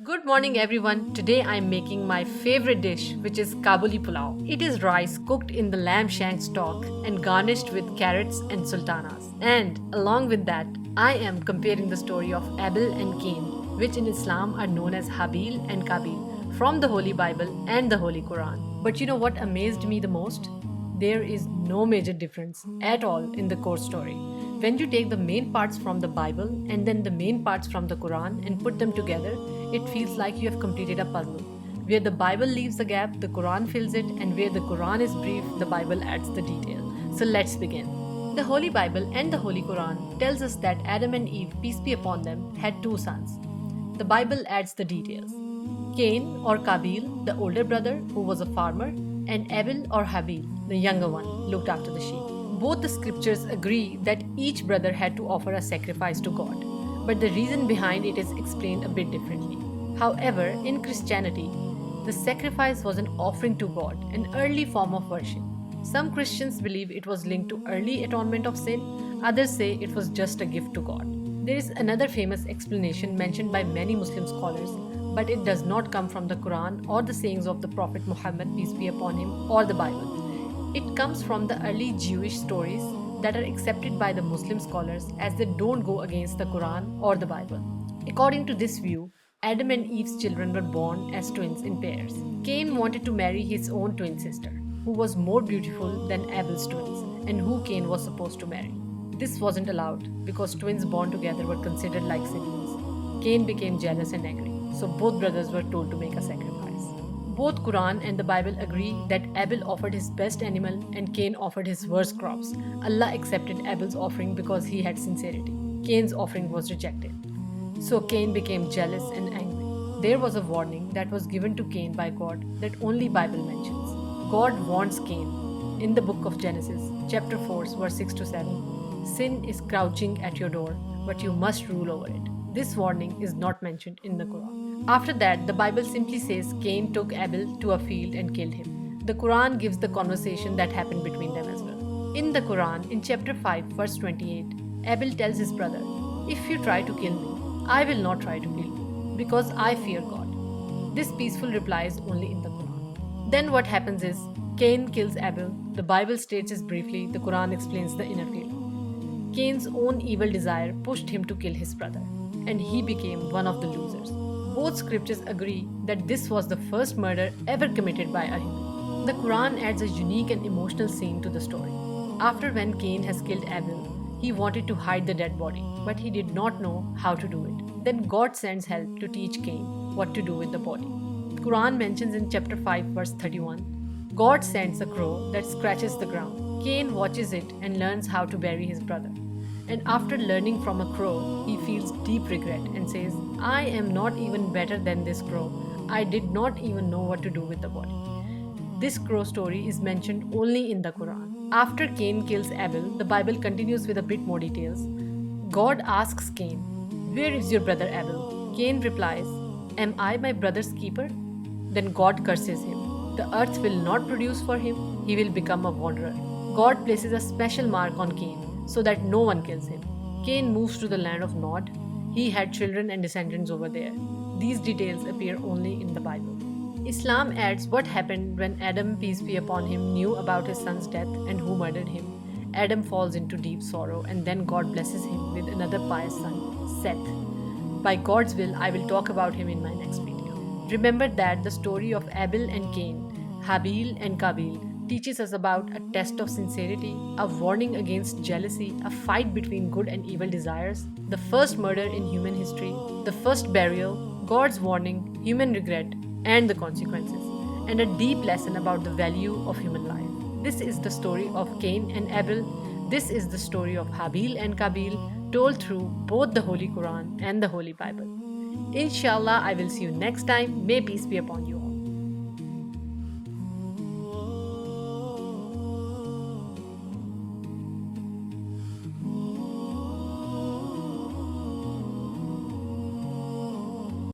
Good morning, everyone. Today I'm making my favorite dish, which is Kabuli pulao. It is rice cooked in the lamb shank stock and garnished with carrots and sultanas. And along with that, I am comparing the story of Abel and Cain, which in Islam are known as Habil and Kabil, from the Holy Bible and the Holy Quran. But you know what amazed me the most? There is no major difference at all in the core story. When you take the main parts from the Bible and then the main parts from the Quran and put them together, it feels like you have completed a puzzle. Where the Bible leaves a gap, the Quran fills it, and where the Quran is brief, the Bible adds the detail. So let's begin. The Holy Bible and the Holy Quran tells us that Adam and Eve, peace be upon them, had two sons. The Bible adds the details. Cain or Kabil, the older brother who was a farmer, and Abel or Habil, the younger one, looked after the sheep. Both the scriptures agree that each brother had to offer a sacrifice to God, but the reason behind it is explained a bit differently. However, in Christianity, the sacrifice was an offering to God, an early form of worship. Some Christians believe it was linked to early atonement of sin, others say it was just a gift to God. There is another famous explanation mentioned by many Muslim scholars, but it does not come from the Quran or the sayings of the Prophet Muhammad, peace be upon him, or the Bible. It comes from the early Jewish stories that are accepted by the Muslim scholars as they don't go against the Quran or the Bible. According to this view, Adam and Eve's children were born as twins in pairs. Cain wanted to marry his own twin sister, who was more beautiful than Abel's twins, and who Cain was supposed to marry. This wasn't allowed because twins born together were considered like siblings. Cain became jealous and angry, so both brothers were told to make a sacrifice. Both Quran and the Bible agree that Abel offered his best animal and Cain offered his worst crops. Allah accepted Abel's offering because he had sincerity. Cain's offering was rejected. So Cain became jealous and angry. There was a warning that was given to Cain by God that only Bible mentions. God warns Cain in the book of Genesis, chapter 4, verse 6 to 7. Sin is crouching at your door, but you must rule over it. This warning is not mentioned in the Quran. After that, the Bible simply says Cain took Abel to a field and killed him. The Quran gives the conversation that happened between them as well. In the Quran, in chapter 5, verse 28, Abel tells his brother, "If you try to kill me, I will not try to kill you, because I fear God." This peaceful reply is only in the Quran. Then what happens is, Cain kills Abel. The Bible states this briefly, the Quran explains the inner feeling. Cain's own evil desire pushed him to kill his brother, and he became one of the losers. Both scriptures agree that this was the first murder ever committed by a human. The Quran adds a unique and emotional scene to the story. After when Cain has killed Abel, he wanted to hide the dead body, but he did not know how to do it. Then God sends help to teach Cain what to do with the body. The Quran mentions in chapter 5, verse 31, God sends a crow that scratches the ground. Cain watches it and learns how to bury his brother. And after learning from a crow, he feels deep regret and says, "I am not even better than this crow. I did not even know what to do with the body." This crow story is mentioned only in the Quran. After Cain kills Abel, the Bible continues with a bit more details. God asks Cain, "Where is your brother Abel?" Cain replies, "Am I my brother's keeper?" Then God curses him. The earth will not produce for him, he will become a wanderer. God places a special mark on Cain so that no one kills him. Cain moves to the land of Nod. He had children and descendants over there. These details appear only in the Bible. Islam adds what happened when Adam, peace be upon him, knew about his son's death and who murdered him. Adam falls into deep sorrow, and then God blesses him with another pious son, Seth. By God's will, I will talk about him in my next video. Remember that the story of Abel and Cain, Habil and Kabil, teaches us about a test of sincerity, a warning against jealousy, a fight between good and evil desires, the first murder in human history, the first burial, God's warning, human regret, and the consequences, and a deep lesson about the value of human life. This is the story of Cain and Abel. This is the story of Habil and Kabil, told through both the Holy Quran and the Holy Bible. Inshallah, I will see you next time. May peace be upon you.